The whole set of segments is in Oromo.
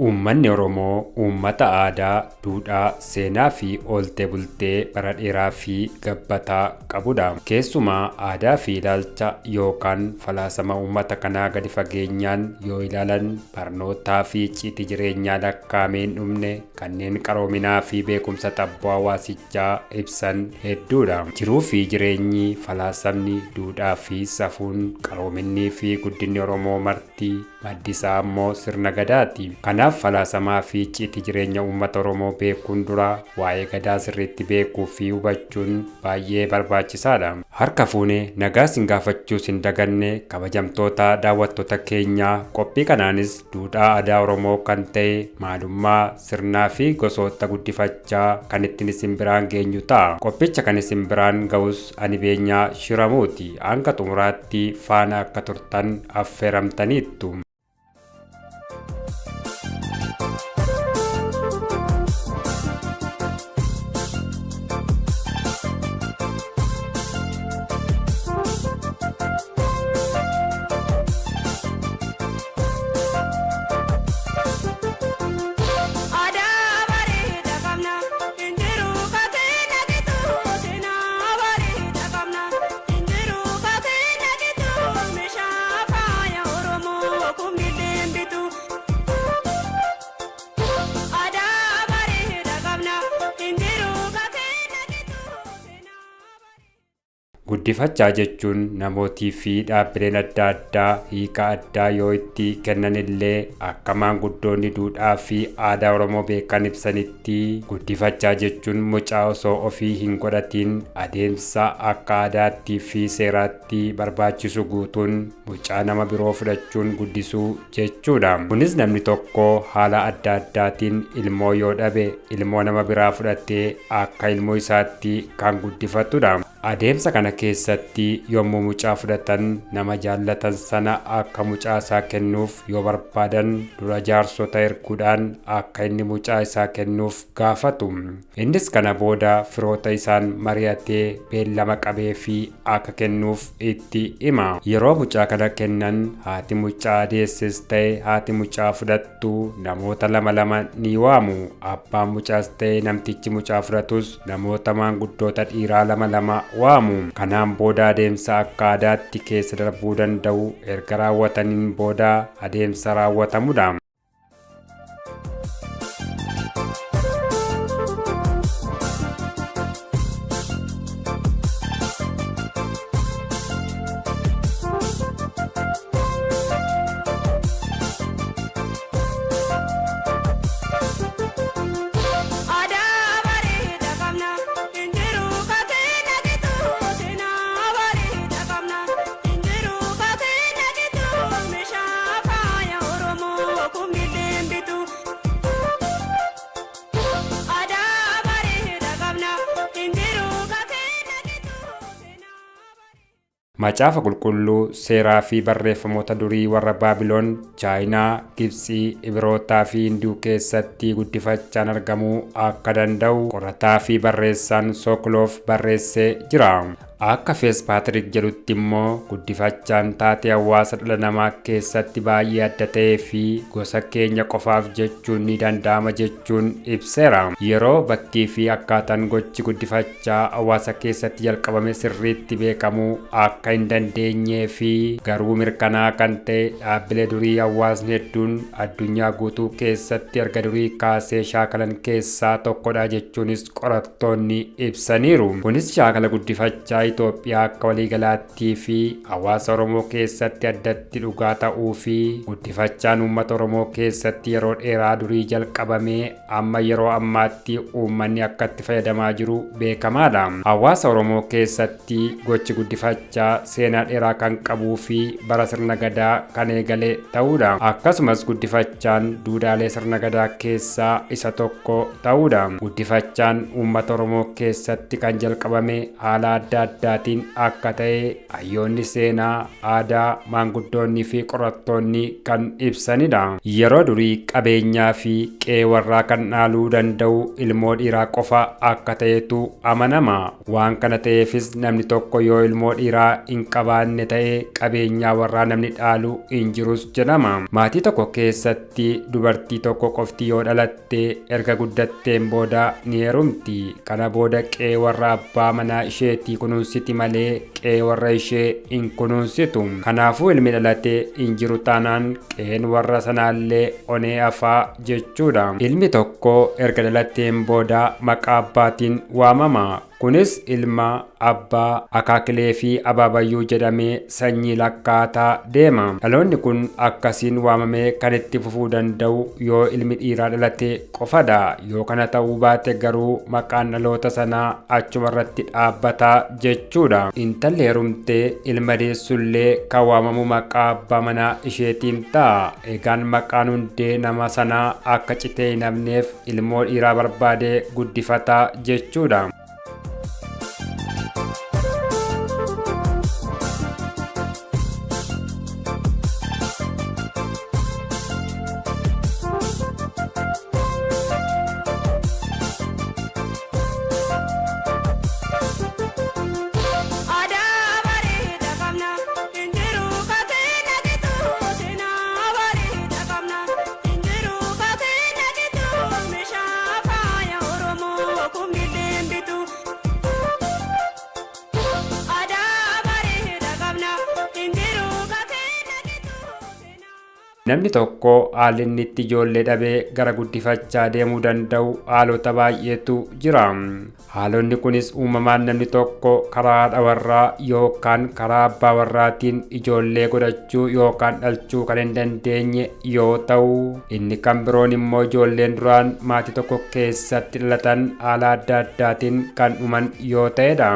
Uummanni Oromoo uummata aadaa, duudhaa, seenaa fi oolte bultee bara dheeraa fi gabbataa qabudha. Keessumaa aadaa fi ilaalcha yookaan falaasama uummata kanaa gadi fageenyaan yoo ilaalan barnootaa fi icciitii jireenyaa lakkaa'ameen dhumne kanneen qaroominaa fi beekumsa xabboo hawaasichaa ibsan hedduudha. Jiruu fi jireenyi, falaasamni, duudhaa fi safuun, qaroominnii fi guddinni Oromoo marti maddisaa ammoo sirna gadaati. Kanaaf falaasamaa fi icciitii jireenya uummata Oromoo beekuun dura waa'ee gadaa sirriitti beekuu fi hubachuun baay'ee barbaachisaadha. Harka fuunee nagaa sin gaafachuus hin daganne kabajamtoota daawwattoota keenyaa, qophii kanaanis duudhaa aadaa Oromoo kan ta'e maalummaa, sirnaa fi gosoota guddifachaa kan ittiin isin biraan geenyu ta'a. Qophicha kan isin biraan ga'us ani Beenyaa Shiramuuti. Hanga xumuraatti faana akka turtan affeeramtaniittu. Guddifachaa jechuun namootii fi dhaabbileen adda addaa hiika addaa yoo itti kennan illee akka maanguddoonni duudhaa fi aadaa Oromoo beekan ibsanitti guddifachaa jechuun mucaa osoo ofii hin godhatiin adeemsa akka aadaattii fi seeraatti barbaachisu guutuun mucaa nama biroo fudhachuun guddisuu jechuudha. Kunis namni tokko haala adda addaatiin ilmoo yoo dhabe ilmoo nama biraa fudhatee akka ilmoo isaatti kan guddifatudha. Adeemsa kana keessatti yommuu mucaa fudhatan nama jaallatan sana akka mucaa isaa kennuuf yoo barbaadan dura jaarsota erguudhaan akka inni mucaa isaa kennuuf gaafatu. Innis kana booda firoota isaan mari'atee beellama qabee fi akka kennuuf itti hima. Yeroo mucaa kana kennan haati mucaa deesses ta'e haati mucaa fudhattu namoota lama ni waamu. Abbaan mucaas ta'e namtichi mucaa fudhatus namoota maanguddoota dhiiraa lama waamu. Kanaan booda adeemsa akka aadaatti keessa darbuu danda'u erga raawwataniin booda adeemsa raawwatamudha. Macaafa qulqulluu seeraa fi barreeffamoota durii warra Baabiloon, Chaayinaa, Gibxii, Ibirootaa fi Hinduu keessatti guddifachaan argamuu akka danda'u qorataa fi barreessaan Sookiloof barreessee jira. Akka Feespaatriik jedhutti immoo guddifachaan taatee hawaasa dhala namaa keessatti baay'ee adda ta'ee fi gosa keenya qofaaf jechuun ni danda'ama jechuun ibseera. Yeroo bakkii fi akkaataan gochi guddifachaa hawaasa keessatti jalqabame sirriitti beekamuu akka hin dandeenyee fi garuu mirkanaa kan ta'e dhaabbilee durii hawaasni hedduun addunyaa guutuu keessatti erga durii kaasee shaakalan keessaa tokkodha jechuunis qorattoonni ibsaniiru. Kunis shaakala guddifachaa Itoophiyaa akka waliigalaattii fi hawaasa Oromoo keessatti addatti dhugaa ta'uu fi guddifachaan uummata Oromoo keessatti yeroo dheeraa durii jalqabamee amma yeroo ammaatti uummanni akka itti fayyadamaa jiru beekamaadha. Hawaasa Oromoo keessatti gochi guddifachaa seenaa dheeraa kan qabuu fi bara sirna gadaa kan eegale ta'uudha. Akkasumas guddifachaan duudhaalee sirna gadaa keessaa isa tokko ta'uudha. Guddifachaan uummata Oromoo keessatti kan jalqabame haala adda addaatiin akka ta'e hayyoonni seenaa, aadaa, maanguddoonni fi qorattoonni kan ibsanidha. Yeroo durii qabeenyaa fi qe'ee warraa kan dhaaluu danda'u ilmoo dhiiraa qofa akka ta'etu amanama. Waan kana ta'eefis namni tokko yoo ilmoo dhiiraa hin qabaanne ta'e qabeenyaa warraa namni dhaalu hin jirus jedhama. Maatii tokko keessatti dubartii tokko qofti yoo dhalatte erga guddatteen booda ni heerumti. Kana booda qe'ee warra abbaa manaa isheetii kunuunsiti malee qe'ee warra ishee hin kunuunsitu. Kanaafuu ilmi dhalate hin jiru taanaan qe'een warra sanaallee onee hafaa jechuudha. Ilmi tokko erga dhalatteen booda maqaa abbaatiin waamama. Kunis ilma, abbaa, akaakilee fi abaabayyuu jedhamee sanyii lakkaataa deema. Dhaloonni kun akkasiin waamamee kan itti fufuu danda'u yoo ilmi dhiiraa dhalate qofadha. Yoo kana ta'uu baate garuu maqaan dhaloota sanaa achumarratti dhaabbataa jechuudha. Intalli heerumtee ilma deessullee kan waamamu maqaa abbaa manaa isheetiin ta'a. Egaan maqaan hundee nama sanaa akka citee hin hafneef ilmoo dhiiraa barbaadee guddifataa jechuudha. Namni tokko haalli inni itti ijoollee dhabee gara guddifachaa deemuu danda'u haalota baay'eetu jira. Haalonni kunis uumamaan namni tokko karaa haadha warraa yookaan karaa abbaa warraatiin ijoollee godhachuu yookaan dhalchuu kan hin dandeenye yoo ta'u, inni kan biroon immoo ijoolleen duraan maatii tokko keessatti dhalatan haala adda addaatiin kan dhuman yoo ta'edha.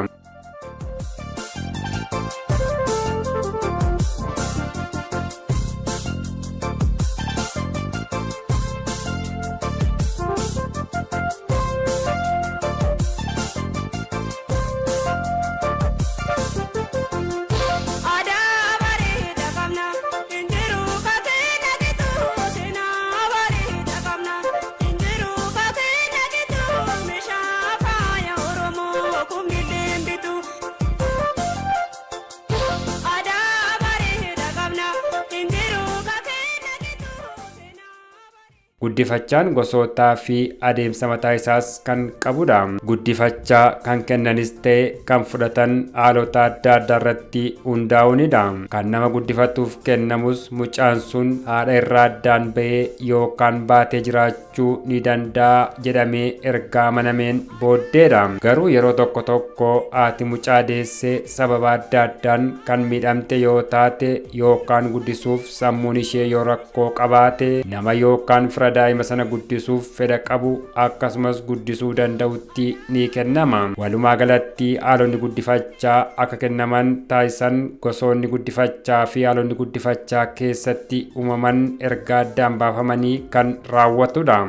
Guddifachaan gosootaa fi adeemsa mataa isaas kan qabudha. Guddifachaa kan kennanis ta'e kan fudhatan haalota adda addaa irratti hundaa'uunidha. Kan nama guddifatuuf kennamus mucaan sun haadha irraa addaan bahee yookaan baatee jiraachuu ni danda'a jedhamee erga amanameen booddeedha. Garuu yeroo tokko tokko haati mucaa deessee sababa adda addaan kan miidhamte yoo taate yookaan guddisuuf sammuun ishee yoo rakkoo qabaate nama yookaan fira daa'ima sana guddisuuf fedha qabu akkasumas guddisuu danda'utti ni kennama. Walumaa galatti haalonni guddifachaa akka kennaman taasisan gosoonni guddifachaa fi haalonni guddifachaa keessatti uumaman erga addaan baafamanii kan raawwatudha.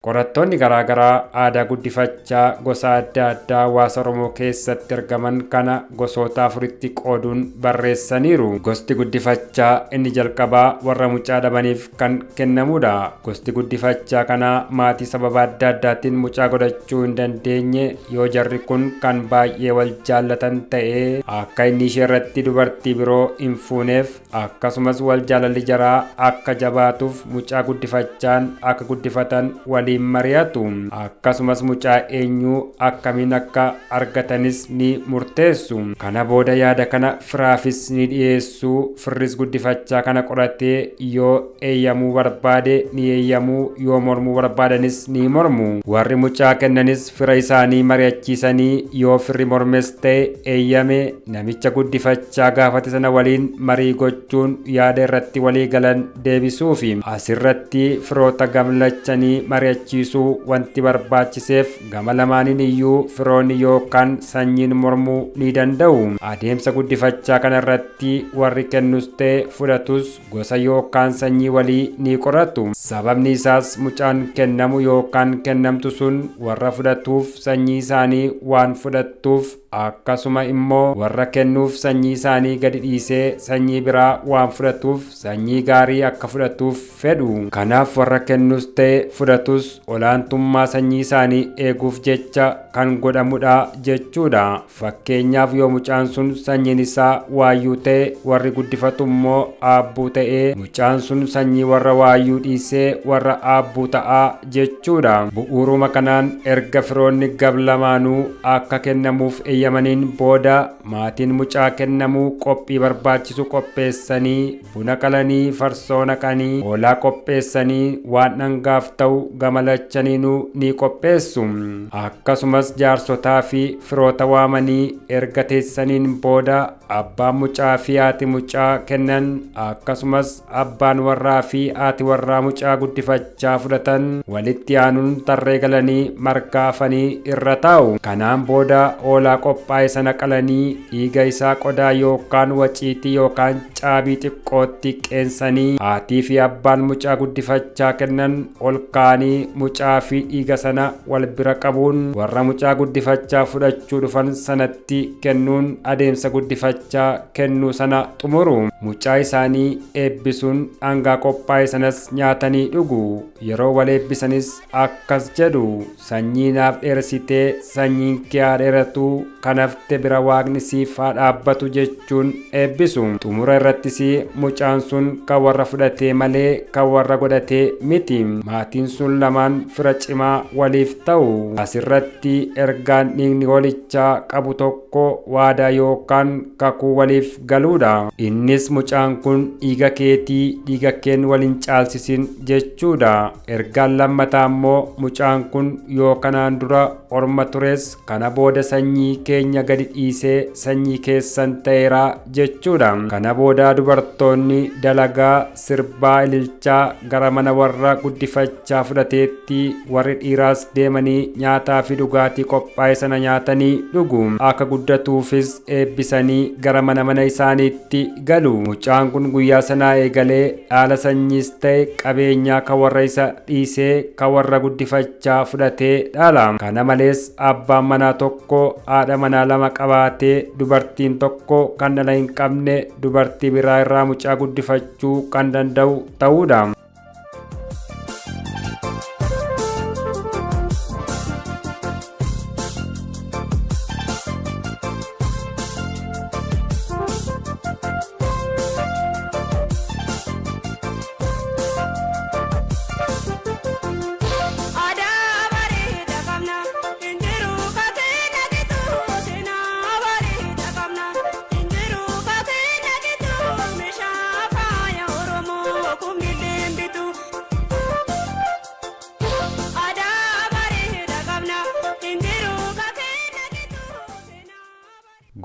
Qorattoonni garaagaraa aadaa guddifachaa gosa adda addaa hawaasa Oromoo keessatti argaman kana gosoota afuritti qooduun barreessaniiru. Gosti guddifachaa inni jalqabaa warra mucaa dhabaniif kan kennamudha. Gosti guddifachaa kana maatii sababa adda addaatiin mucaa godhachuu hin dandeenye yoo jarri kun kan baay'ee wal jaallatan ta'ee akka inni ishee irratti dubartii biroo hin fuuneef akkasumas wal jaalalli jaraa akka jabaatuuf mucaa guddifachaan akka guddifatan walii waliin mari'atu. Akkasumas mucaa eenyuu akkamiin akka argatanis ni murteessu. Kana booda yaada kana firaafis ni dhiyeessu. Firris guddifachaa kana qoratee yoo eeyyamuu barbaade ni eeyyamuu, yoo mormuu barbaadanis ni mormu. Warri mucaa kennanis fira isaanii mari'achiisanii yoo firri mormes ta'e eeyyame namicha guddifachaa gaafate sana waliin marii gochuun yaada irratti walii galan deebisuufi. Asirratti firoota gamlachanii mari'achiisuu wanti barbaachiseef gama lamaaniin iyyuu firoonni yookaan sanyiin mormuu ni danda'u. Adeemsa guddifachaa kana irratti warri kennus ta'e fudhatus gosa yookaan sanyii walii ni qoratu. Sababni isaas mucaan kennamu yookaan kennamtu sun warra fudhatuuf sanyii isaanii waan fudhattuuf, akkasuma immoo warra kennuuf sanyii isaanii gadi dhiisee sanyii biraa waan fudhatuuf sanyii gaarii akka fudhatuuf fedhu. Kanaaf warra kennus ta'e fudhatus olaantummaa sanyii isaanii eeguuf jecha kan godhamudha jechuudha. Fakkeenyaaf yoo mucaan sun sanyiin isaa waayyuu ta'e warri guddifatu immoo aabbuu ta'ee mucaan sun sanyii warra waayyuu dhiisee warra aabbuu ta'a jechuudha. Bu'uuruma kanaan erga firoonni gablamaanuu akka kennamuuf eeyyamaniin booda maatiin mucaa kennamuu qophii barbaachisu qopheessanii buna qalanii farsoo naqanii hoolaa qopheessanii waan dhangaaf ta'u gamalachaniinuu ni qopheessu. Akkasumas jaarsotaa fi firoota waamanii erga teessaniin booda abbaan mucaa fi haati mucaa kennan akkasumas abbaan warraa fi haati warraa mucaa guddifachaa fudhatan walitti aanuun tarree galanii margaa afanii irra taa'u. Kanaan booda hoolaa qophaa'e sana qalanii dhiiga isaa qodaa yookaan waciitii yookaan caabii xiqqootti qeensanii haatii fi abbaan mucaa guddifachaa kennan ol kaanii mucaa fi dhiiga sana wal bira qabuun warra mucaa guddifachaa fudhachuu dhufan sanatti kennuun adeemsa guddifachaa kennuu sana xumuru. Mucaa isaanii eebbisuun dhangaa qophaa'e sanas nyaatanii dhugu. Yeroo wal eebbisanis akkas jedhu: sanyii naaf dheersitee sanyiin kee haa dheeratu, kan hafte bira waaqni siif haa dhaabbatu jechuun eebbisu. Xumura irrattis mucaan sun kan warra fudhatee malee kan warra godhatee miti. Maatiin sun lamaan fira cimaa waliif ta'u. Asirratti ergaan dhiigni walichaa qabu tokko waadaa yookaan kakuu waliif galuudha. Innis mucaan kun dhiiga keetii dhiiga keen waliin caalsisin jechuudha. Ergaan lammataa immoo mucaan kun yoo kanaan dura orma tures kana booda sanyii keenya gadi dhiisee sanyii keessan ta'eera jechuudha. Kana booda dubartoonni dalagaa sirbaa ililchaa gara mana warra guddifachaa fudhateetti warri dhiiraas deemanii nyaataa fi dhugaatii qophaa'e sana nyaatanii dhugu. Akka guddatuufis eebbisanii gara mana isaaniitti galu. Mucaan kun guyyaa sanaa eegalee dhaala sanyiis ta'e qabeenyaa kan warra isa dhiisee kan warra guddifachaa fudhatee dhaala. Kana malees abbaan manaa tokko haadha manaa lama qabaatee dubartiin tokko kan dhala hin qabne dubartii biraa irraa mucaa guddifachuu kan danda'u ta'uudha.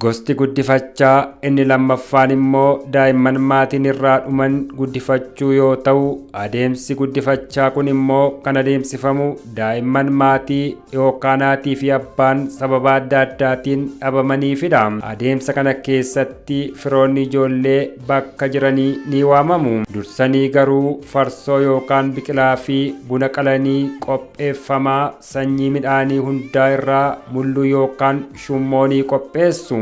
Gosti guddifachaa inni lammaffaan immoo daa'imman maatiin irraa dhuman guddifachuu yoo ta'u, adeemsi guddifachaa kun immoo kan adeemsifamu daa'imman maatii yookaan haatii fi abbaan sababa adda addaatiin dhabamaniifidha. Adeemsa kana keessatti firoonni ijoollee bakka jiranii ni waamamu. Dursanii garuu farsoo yookaan biqilaa fi buna qalanii qopheeffamaa sanyii midhaanii hundaa irraa mulluu yookaan shummoonii qopheessu.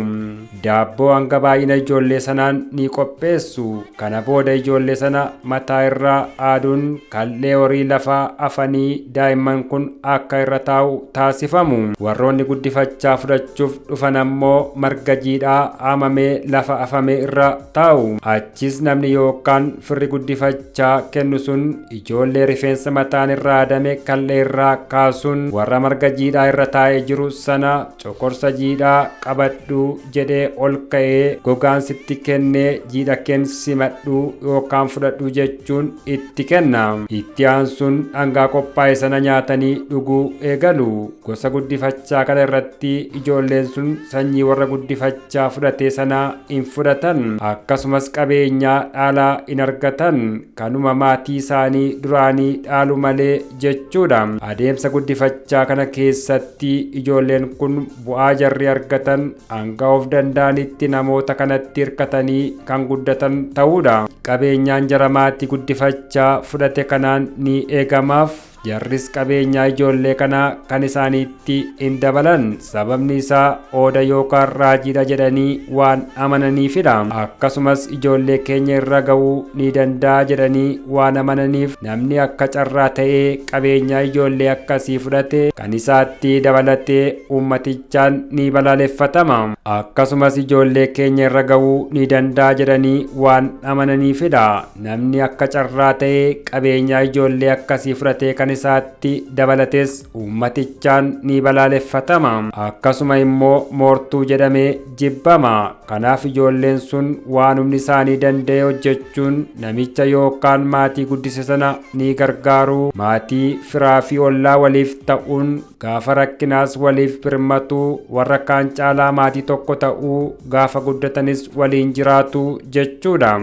Daabboo hanga baay'ina ijoollee sanaan ni qopheessu. Kana booda ijoollee sana mataa irraa aaduun kallee horii lafaa afanii daa'imman kun akka irra taa'u taasifamu. Warroonni guddifachaa fudhachuuf dhufan ammoo marga jiidhaa haamamee lafa afame irra taa'u. Achis namni yookaan firri guddifachaa kennu sun ijoollee rifeensa mataan irraa haadame kallee irraa kaasuun warra marga jiidhaa irra taa'ee jiru sana cokorsa jiidhaa qabadhu jedhee ol ka'ee gogaan sitti kennee jiidha keen simadhu yookaan fudhadhu jechuun itti kenna. Itti aansuun dhangaa qophaa'e sana nyaatanii dhuguu eegalu. Gosa guddifachaa kana irratti ijoolleen sun sanyii warra guddifachaa fudhate sana hin fudhatan. Akkasumas qabeenyaa dhaalaa hin argatan. Kanuma maatii isaanii duraanii dhaalu malee jechuudha. Adeemsa guddifachaa kana keessatti ijoolleen kun bu'aa jarri argatan hanga of danda'anitti namoota kanatti hirkatanii kan guddatan ta'uudha. Qabeenyaan jara maatii guddifachaa fudhate kanaan ni eegamaaf. Jarris qabeenyaa ijoollee kanaa kan isaaniitti hin dabalan. Sababni isaa ooda yookaan raajiidha jedhanii waan amananiifidha. Akkasumas ijoollee keenya irra ga'uu ni danda'a jedhanii waan amananiif namni akka carraa ta'ee qabeenyaa ijoollee akkasii fudhate kan isaatti dabalatee uummatichaan ni balaaleffatama. Akkasumas ijoollee keenya irra ga'uu ni danda'a jedhanii waan amananiifidha. Namni akka carraa ta'ee qabeenyaa ijoollee akkasii fudhate kan isaatti dabalates uummatichaan ni balaaleffatama. Akkasuma immoo moortuu jedhamee jibbama. Kanaaf ijoolleen sun waan humni isaanii danda'e hojjechuun namicha yookaan maatii guddise sana ni gargaaru. Maatii firaa fi ollaa waliif ta'uun gaafa rakkinaas waliif birmatuu warra kaan caalaa maatii tokko ta'uu gaafa guddatanis waliin jiraatu jechuudha.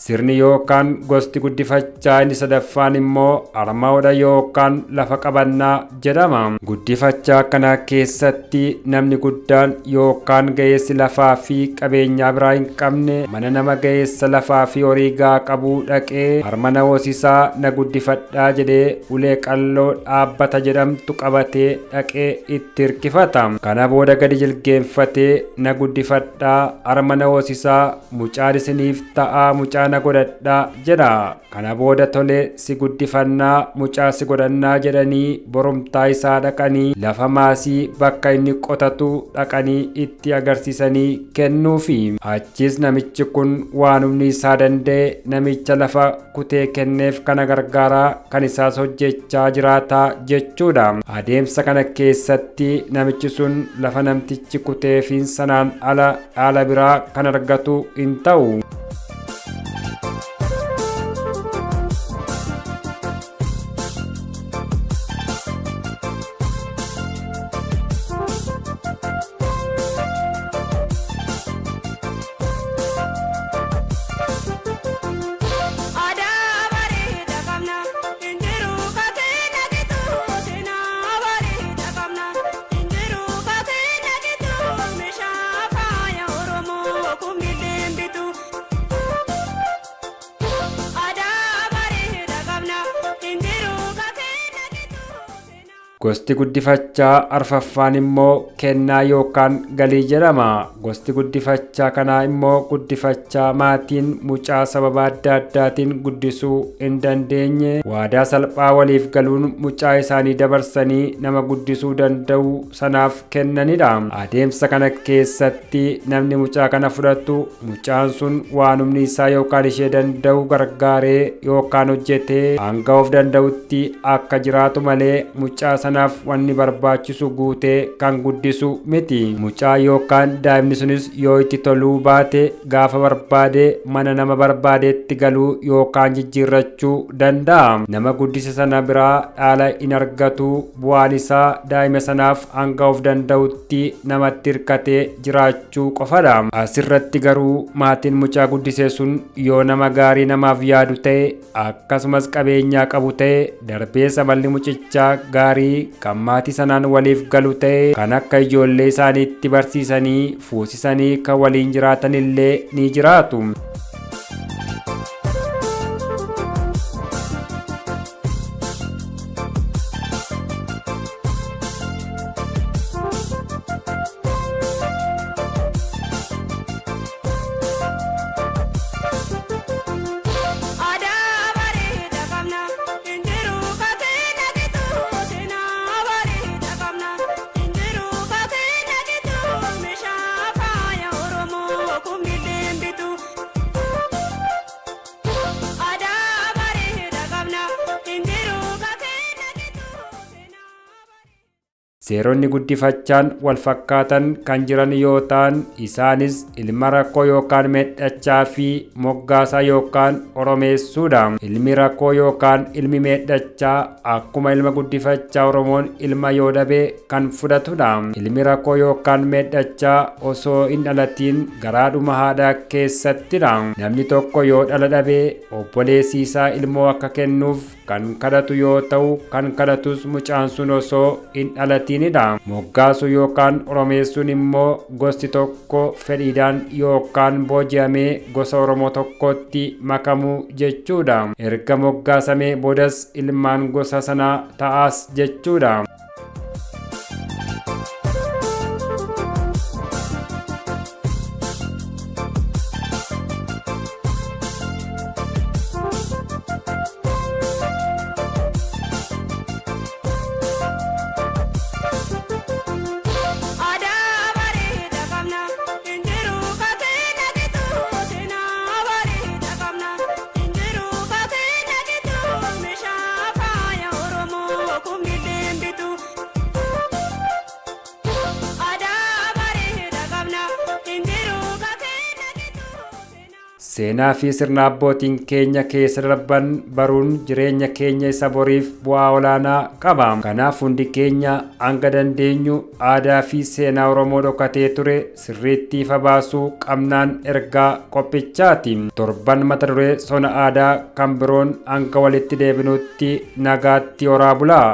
Sirni yookaan gosti guddifachaa inni sadaffaan immoo armaawudha yookaan lafa qabannaa jedhama. Guddifachaa kana keessatti namni guddaan yookaan ga'eessi lafaa fi qabeenyaa biraa hin qabne mana nama ga'eessa lafaa fi horii gahaa qabuu dhaqee harma na hoosisaa na guddifadhaa jedhee ulee qalloo dhaabbata jedhamtu qabatee dhaqee itti hirkifata. Kana booda gadi jilgeenfatee na guddifadhaa harma na hoosisaa mucaan isiniif ta'aa mucaa godhadhaa jedha. Kana booda tolee si guddifannaa mucaa si godhannaa jedhanii borumtaa isaa dhaqanii lafa maasii bakka inni qotatu dhaqanii itti agarsiisanii kennuufi. Achis namichi kun waan humni isaa danda'e namicha lafa kutee kenneef kana gargaaraa kan isaas hojjechaa jiraataa jechuudha. Adeemsa kana keessatti namichi sun lafa namtichi kuteefiin sanaan ala dhaala biraa kan argatu hin ta'u. Gosti guddifachaa arfaffaan immoo kennaa yookaan galii jedhama. Gosti guddifachaa kanaa immoo guddifachaa maatiin mucaa sababa adda addaatiin guddisuu hin dandeenye waadaa salphaa waliif galuun mucaa isaanii dabarsanii nama guddisuu danda'u sanaaf kennanidha. Adeemsa kana keessatti namni mucaa kana fudhatu mucaan sun waan humni isaa yookaan ishee danda'u gargaaree yookaan hojjetee hanga of danda'utti akka jiraatu malee mucaa sana sanaaf wanni barbaachisu guutee kan guddisu miti. Mucaa yookaan daa'imni sunis yoo itti toluu baate gaafa barbaade mana nama barbaadeetti galuu yookaan jijjiirrachuu danda'a. Nama guddise sana biraa dhaala in argatu. Bu'aan isaa daa'ima sanaaf hanga of danda'utti namatti hirkatee jiraachuu qofadha. Asirratti garuu maatiin mucaa guddisee sun yoo nama gaarii namaaf yaadu ta'e akkasumas qabeenyaa qabu ta'e darbee saballi mucichaa gaarii kan maatii sanaan waliif galu ta'e kan akka ijoollee isaaniitti barsiisanii fuusisanii kan waliin jiraatan illee ni jiraatu. Seeronni guddifachaan wal fakkaatan kan jiran yoo ta'an isaanis ilma rakkoo yookaan miidhachaa fi moggaasaa yookaan oromeessuudha. Ilmi rakkoo yookaan ilmi miidhachaa akkuma ilma guddifachaa Oromoon ilma yoo dhabe kan fudhatudha. Ilmi rakkoo yookaan miidhachaa osoo hin dhalatiin garaadhuma haadhaa keessattidha. Namni tokko yoo dhala dhabe obboleessi isaa ilmoo akka kennuuf kan kadhatu yoo ta'u kan kadhatus mucaan sun osoo hin dhalatiin moggaasuu yookaan oromeessuun immoo gosti tokko fedhiidhaan yookaan booji'amee gosa Oromoo tokkotti makamuu jechuudha. Erga moggaasamee boodas ilmaan gosa sanaa ta'as jechuudha. Seenaa fi sirna abbootiin keenya keessa darban baruun jireenya keenya isa boriif bu'aa olaanaa qaba. Kanaaf hundi keenya hanga dandeenyu aadaa fi seenaa Oromoo dhokatee ture sirriitti ifa baasuu qabnaan ergaa qophichaati. Torban mata duree sona aadaa kan biroon hanga walitti deebinutti nagaatti horaa bulaa.